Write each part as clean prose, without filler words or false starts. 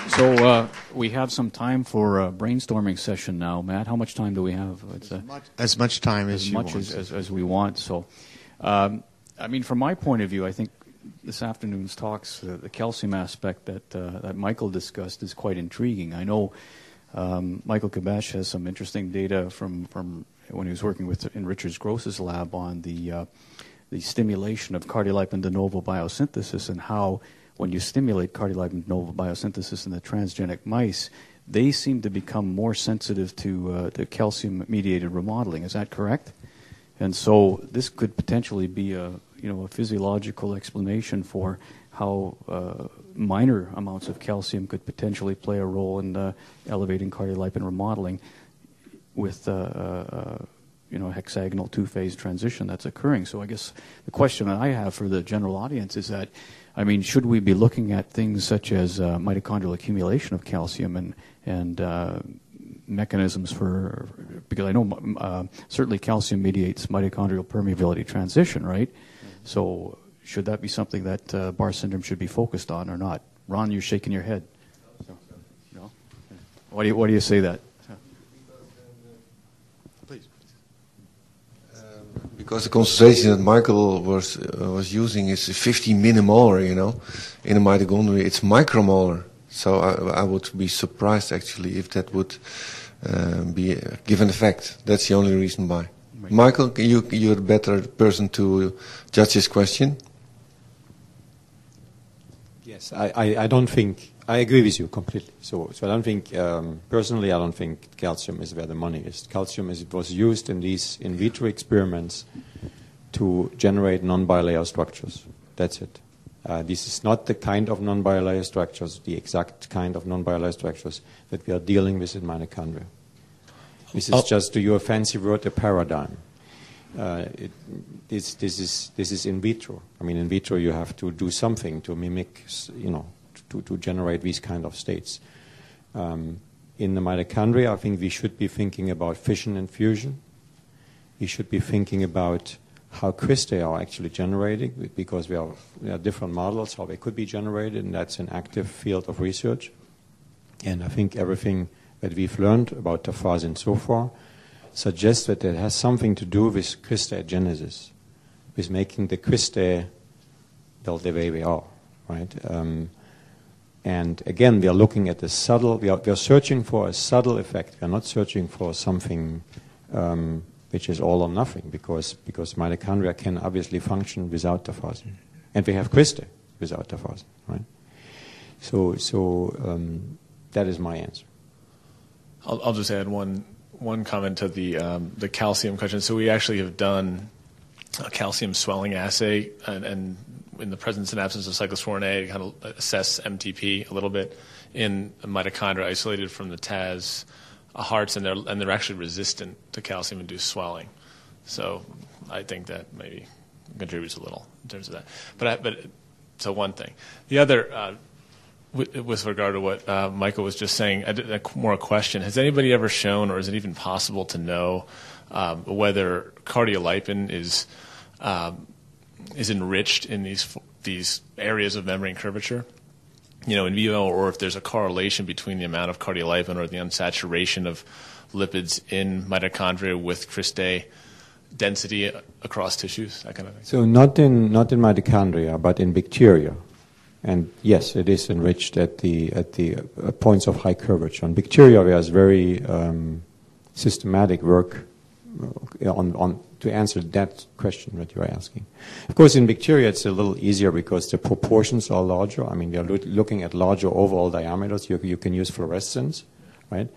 So we have some time for a brainstorming session now, Matt. How much time do we have? It's as much time as you want. As we want. So, I mean, from my point of view, I think this afternoon's talks, the calcium aspect that Michael discussed is quite intriguing. I know Michael Kabash has some interesting data from when he was working in Richard Gross's lab on the stimulation of cardiolipin de novo biosynthesis, and how when you stimulate cardiolipin de novo biosynthesis in the transgenic mice, they seem to become more sensitive to calcium-mediated remodeling. Is that correct? And so this could potentially be a physiological explanation for how minor amounts of calcium could potentially play a role in elevating cardiolipin remodeling with hexagonal two-phase transition that's occurring. So I guess the question that I have for the general audience is that, I mean, should we be looking at things such as mitochondrial accumulation of calcium and mechanisms for, because I know certainly calcium mediates mitochondrial permeability transition, right? So should that be something that Barth syndrome should be focused on or not? Ron, you're shaking your head. So, no? Why do you say that? Please. Because the concentration that Michael was using is 50 millimolar, in a mitochondria. It's micromolar. So I would be surprised, actually, if that would be a given effect. That's the only reason why. Right. Michael, you're the better person to judge this question. Yes, I don't think, I agree with you completely. So I don't think, personally, I don't think calcium is where the money is. Calcium was used in these in vitro experiments to generate non-bilayer structures. That's it. This is not the kind of non-bilayer structures, the exact kind of non-bilayer structures that we are dealing with in mitochondria. This is just, to your fancy word, a paradigm. This is in vitro. I mean, in vitro you have to do something to mimic, to generate these kind of states. In the mitochondria, I think we should be thinking about fission and fusion. We should be thinking about how cristae are actually generated, because we have different models how they could be generated, and that's an active field of research. And I think everything that we've learned about TAFAZZIN so far suggests that it has something to do with cristaeogenesis, with making the cristae the way they are, right? And again, we are looking at the subtle, we are searching for a subtle effect. We are not searching for something which is all or nothing, because mitochondria can obviously function without TAFAZZIN. And we have cristae without TAFAZZIN, right? So that is my answer. I'll just add one comment to the calcium question. So we actually have done a calcium swelling assay, and in the presence and absence of cyclosporin A, kind of assess MTP a little bit in mitochondria isolated from the TAZ hearts, and they're actually resistant to calcium-induced swelling. So I think that maybe contributes a little in terms of that. But so one thing. The other. With regard to what Michael was just saying, more a question. Has anybody ever shown, or is it even possible to know, whether cardiolipin is enriched in these areas of membrane curvature, in vivo, or if there's a correlation between the amount of cardiolipin or the unsaturation of lipids in mitochondria with cristae density across tissues, that kind of thing? So not in mitochondria, but in bacteria. And yes, it is enriched at the points of high curvature. On bacteria, there's very systematic work on to answer that question that you are asking. Of course, in bacteria, it's a little easier because the proportions are larger. I mean, we are looking at larger overall diameters. You can use fluorescence, right?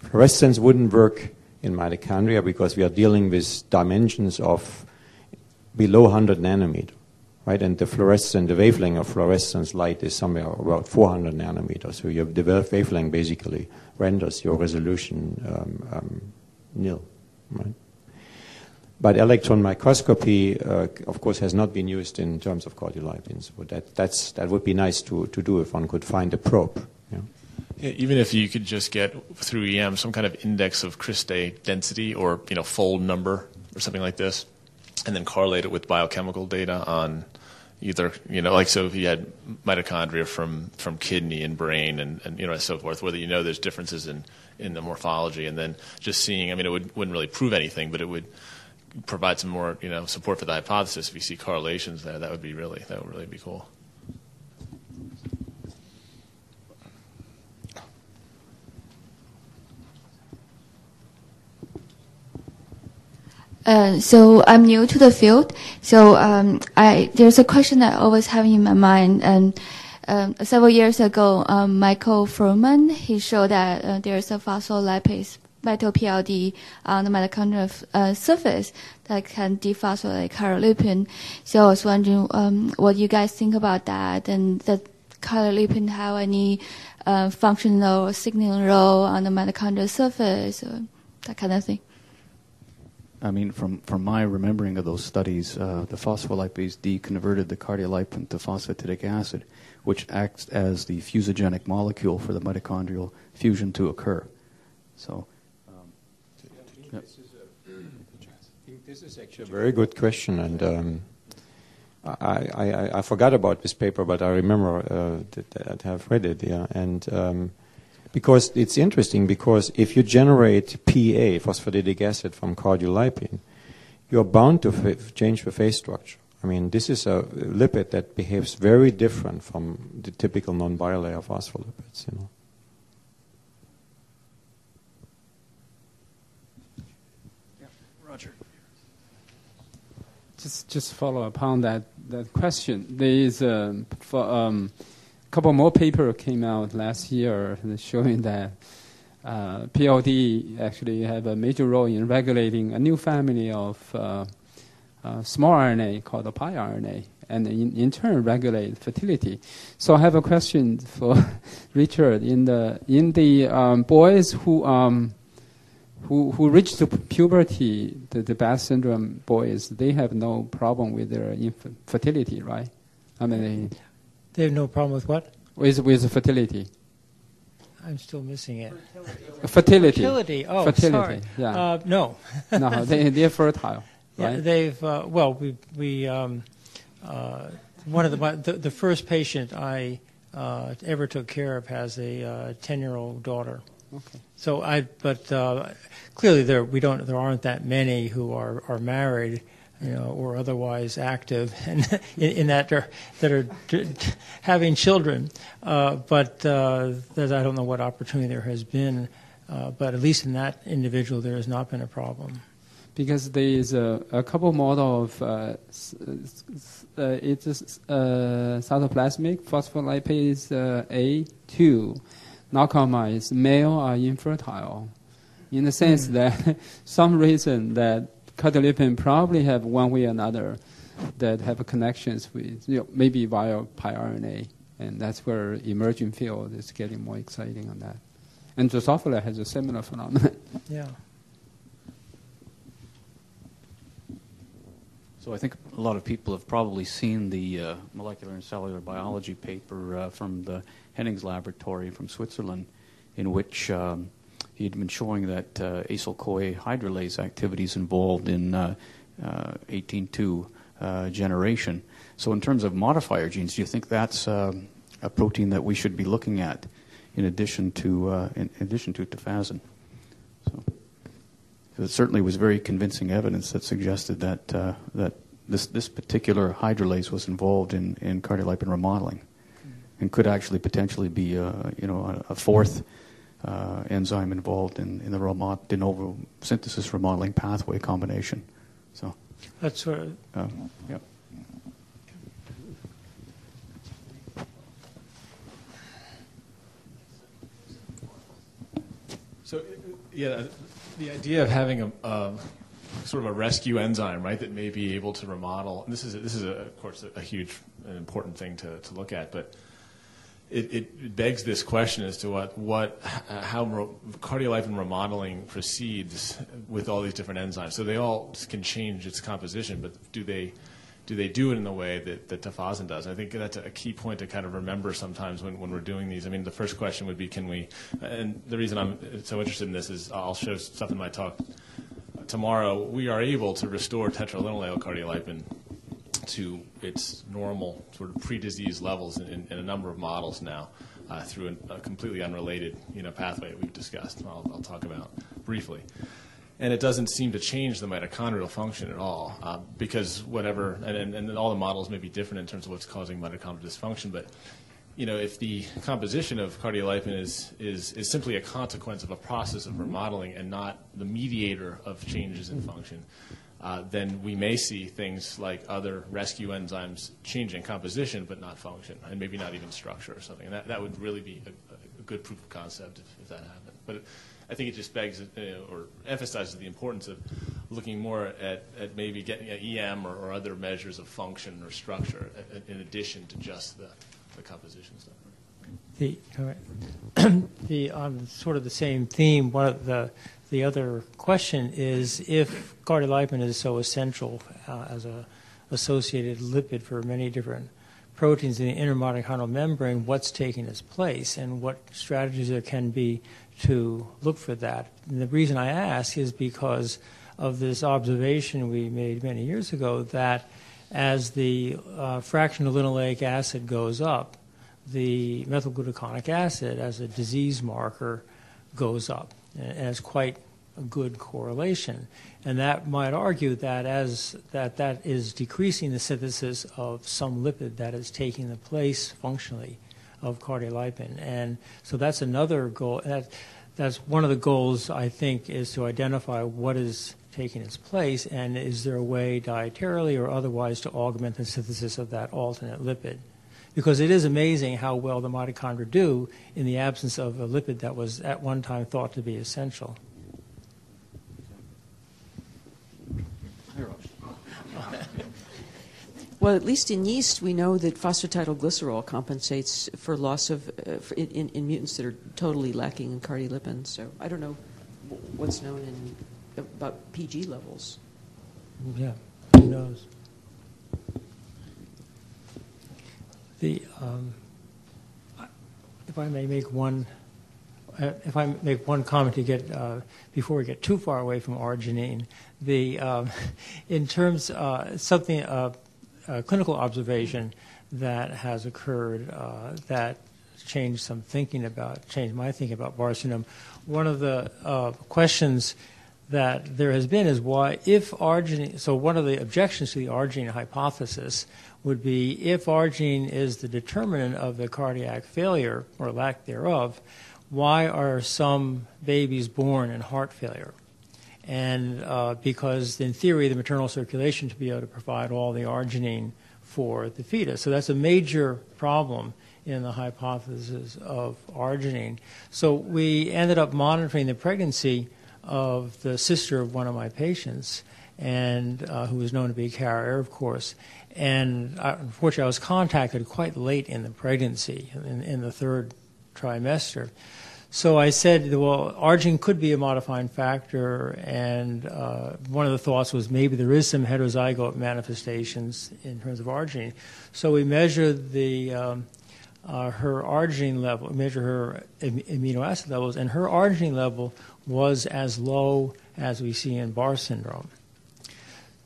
Fluorescence wouldn't work in mitochondria because we are dealing with dimensions of below 100 nanometer. Right, and the wavelength of fluorescence light is somewhere about 400 nanometers. So the wavelength basically renders your resolution nil. Right? But electron microscopy, of course, has not been used in terms of cardiolipins. So that would be nice to do if one could find a probe. Yeah, even if you could just get through EM some kind of index of cristae density or fold number or something like this, and then correlate it with biochemical data on either, like, so if you had mitochondria from kidney and brain and so forth, whether there's differences in the morphology, and then just seeing, it wouldn't really prove anything, but it would provide some more, support for the hypothesis. If you see correlations there, that would really be cool. So I'm new to the field. So there's a question that I always have in my mind. And several years ago, Michael Froman, he showed that there's a phospholipase mito-PLD on the mitochondrial surface that can dephosphorylate cardiolipin. So I was wondering what you guys think about that, and that cardiolipin have any functional signaling role on the mitochondrial surface, or that kind of thing. From my remembering of those studies, the phospholipase D converted the cardiolipin to phosphatidic acid, which acts as the fusogenic molecule for the mitochondrial fusion to occur. So, this is actually a very good question, and I forgot about this paper, but I remember that I have read it. Yeah, and because it's interesting, because if you generate PA, phosphatidic acid, from cardiolipin, you're bound to change the phase structure. This is a lipid that behaves very different from the typical non-bilayer phospholipids. Yeah, Roger. Just follow upon that question. There is couple more papers came out last year showing that PLD actually have a major role in regulating a new family of small RNA called the pi RNA, and in turn regulate fertility. So I have a question for Richard. In the boys who reach to puberty, the Barth syndrome boys, they have no problem with their infertility, right? They have no problem with what? With fertility. I'm still missing it. Fertility. Fertility. Oh, fertility. Sorry. Yeah. No. No, they're fertile. Right? Yeah, they've. One of the first patient I ever took care of has a 10-year-old daughter. Okay. So clearly there aren't that many who are married, or otherwise active, and in that are having children. But I don't know what opportunity there has been, but at least in that individual there has not been a problem. Because there is a couple model of it's cytoplasmic phospholipase A2 non-compromised male are infertile, in the sense that some reason that cardiolipin probably have one way or another that have connections with, maybe via pi RNA, and that's where emerging field is getting more exciting on that. And Drosophila has a similar phenomenon. Yeah. So I think a lot of people have probably seen the molecular and cellular biology paper from the Hennings laboratory from Switzerland, in which he had been showing that acyl-CoA hydrolase activities involved in 18-2 generation. So in terms of modifier genes, do you think that's a protein that we should be looking at in addition to TAFAZZIN? So it certainly was very convincing evidence that suggested that that this particular hydrolase was involved in cardiolipin remodeling, and could actually potentially be a fourth enzyme involved in the de novo synthesis remodeling pathway combination. So that's sort of yeah. So yeah, the idea of having a sort of a rescue enzyme, right, that may be able to remodel. And this is of course a huge and important thing to look at, but it begs this question as to how cardiolipin remodeling proceeds with all these different enzymes. So they all can change its composition, but do they do it in the way that TAFAZZIN does? I think that's a key point to kind of remember sometimes when we're doing these. I mean, the first question would be, can we, and the reason I'm so interested in this is I'll show stuff in my talk tomorrow. We are able to restore tetralinoleal cardiolipin to its normal sort of pre-disease levels in a number of models now through a completely unrelated pathway that we've discussed. I'll talk about briefly. And it doesn't seem to change the mitochondrial function at all because whatever, and all the models may be different in terms of what's causing mitochondrial dysfunction, but if the composition of cardiolipin is simply a consequence of a process of remodeling and not the mediator of changes in function, then we may see things like other rescue enzymes changing composition but not function, and maybe not even structure or something. And that would really be a good proof of concept if that happened. But I think it just begs or emphasizes the importance of looking more at maybe getting an EM or other measures of function or structure in addition to just the composition stuff. On sort of the same theme, one of the other question is if cardiolipin is so essential as a associated lipid for many different proteins in the inner mitochondrial membrane, what's taking its place and what strategies there can be to look for that. And the reason I ask is because of this observation we made many years ago that as the fraction of linoleic acid goes up, the methylglutaconic acid as a disease marker goes up. And it has quite a good correlation. And that might argue that that is decreasing the synthesis of some lipid that is taking the place functionally of cardiolipin. And so that's another goal. That's one of the goals, I think, is to identify what is taking its place, and is there a way dietarily or otherwise to augment the synthesis of that alternate lipid? Because it is amazing how well the mitochondria do in the absence of a lipid that was at one time thought to be essential. Well, at least in yeast, we know that phosphatidylglycerol compensates for loss of in mutants that are totally lacking in cardiolipin. So I don't know what's known about PG levels. Yeah, who knows? If I may make one comment to get before we get too far away from arginine, in terms something. A clinical observation that has occurred that changed my thinking about Barth syndrome. One of the questions that there has been is why, if arginine, so one of the objections to the arginine hypothesis would be if arginine is the determinant of the cardiac failure or lack thereof, why are some babies born in heart failure? And because in theory the maternal circulation should be able to provide all the arginine for the fetus. So that's a major problem in the hypothesis of arginine. So we ended up monitoring the pregnancy of the sister of one of my patients, and who was known to be a carrier, of course. And unfortunately I was contacted quite late in the pregnancy, in the third trimester. So I said, well, arginine could be a modifying factor, and one of the thoughts was maybe there is some heterozygote manifestations in terms of arginine. So we measured her arginine level, measured her amino acid levels, and her arginine level was as low as we see in Barth syndrome.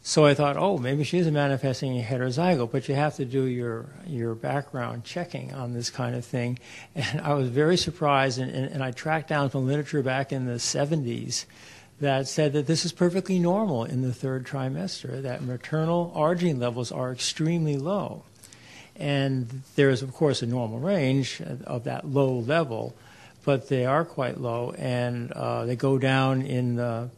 So I thought, oh, maybe she isn't manifesting a heterozygote, but you have to do your background checking on this kind of thing. And I was very surprised, and I tracked down some literature back in the 70s that said that this is perfectly normal in the third trimester, that maternal arginine levels are extremely low. And there is, of course, a normal range of that low level, but they are quite low, and they go down in the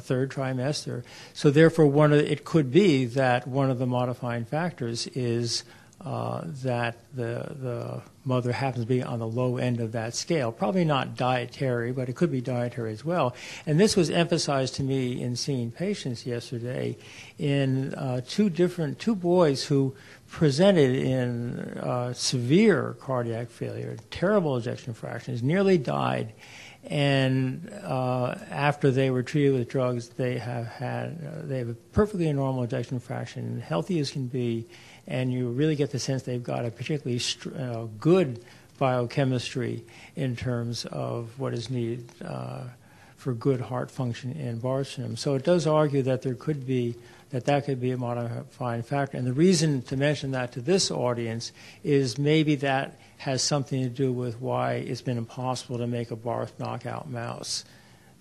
third trimester. So therefore, it could be that one of the modifying factors is that the mother happens to be on the low end of that scale. Probably not dietary, but it could be dietary as well. And this was emphasized to me in seeing patients yesterday in two boys who presented in severe cardiac failure, terrible ejection fractions, nearly died. And after they were treated with drugs, they have a perfectly normal ejection fraction, healthy as can be, and you really get the sense they've got a particularly good biochemistry in terms of what is needed for good heart function in Barth syndrome. So it does argue that there could be that could be a modifying factor. And the reason to mention that to this audience is maybe that has something to do with why it's been impossible to make a Barth knockout mouse.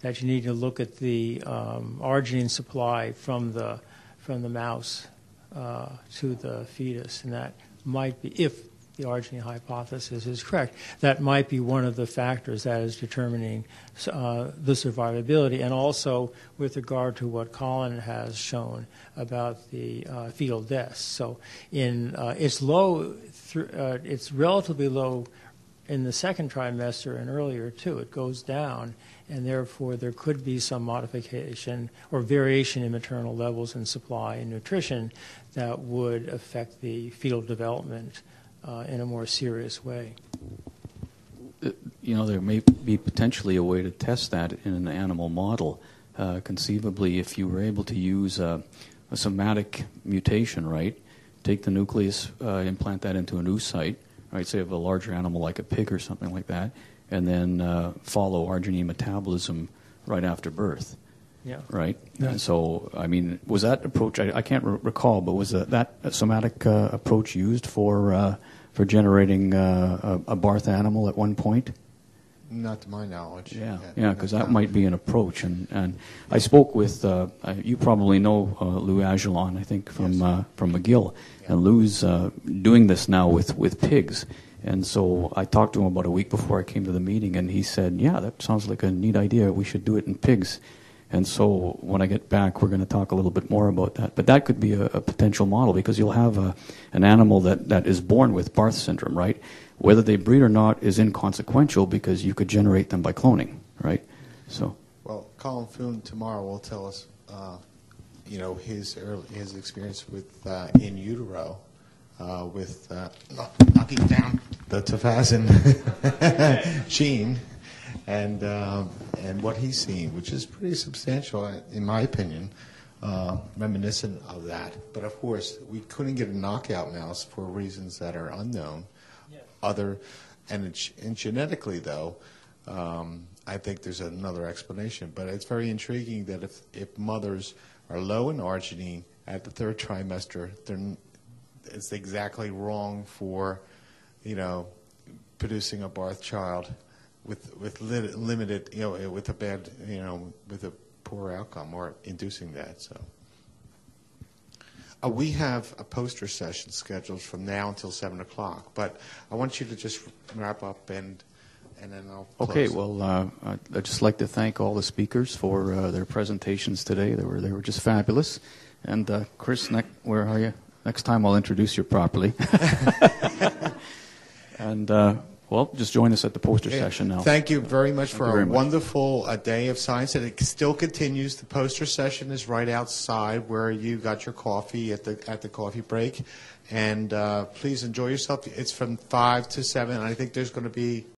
That you need to look at the arginine supply from the mouse to the fetus, and that might be, if the arginine hypothesis is correct, that might be one of the factors that is determining the survivability, and also with regard to what Colin has shown about the fetal deaths. So it's low, it's relatively low in the second trimester and earlier too. It goes down, and therefore there could be some modification or variation in maternal levels in supply and nutrition that would affect the fetal development in a more serious way. You know, there may be potentially a way to test that in an animal model. Conceivably, if you were able to use a somatic mutation, right, take the nucleus, implant that into an oocyte, right, say of a larger animal like a pig or something like that, and then follow arginine metabolism right after birth. Yeah. Right? Yeah. And so, I mean, was that approach, I can't recall, but was that somatic approach used for generating a Barth animal at one point? Not to my knowledge. Yeah, because that might be an approach. And I spoke with, you probably know Lou Agelon, I think, from McGill. Yeah. And Lou's doing this now with pigs. And so I talked to him about a week before I came to the meeting, and he said, yeah, that sounds like a neat idea. We should do it in pigs. And so when I get back, we're going to talk a little bit more about that. But that could be a potential model, because you'll have an animal that is born with Barth syndrome, right? Whether they breed or not is inconsequential, because you could generate them by cloning, right? So. Well, Colin Foon tomorrow will tell us, his experience with in utero with knocking down the TAFAZZIN gene. And what he's seen, which is pretty substantial, in my opinion, reminiscent of that. But of course, we couldn't get a knockout mouse for reasons that are unknown. Yeah. And genetically, though, I think there's another explanation. But it's very intriguing that if mothers are low in arginine at the third trimester, it's exactly wrong for, producing a Barth child with limited, with a bad, with a poor outcome, or inducing that. So we have a poster session scheduled from now until 7 o'clock, but I want you to just wrap up and then I'll close. Okay. Well, I'd just like to thank all the speakers for their presentations today. They were just fabulous. And Chris, where are you? Next time I'll introduce you properly. And. Well, just join us at the poster session now. Thank you very much for a wonderful day of science. And it still continues. The poster session is right outside where you got your coffee at the coffee break. And please enjoy yourself. It's from 5 to 7. I think there's going to be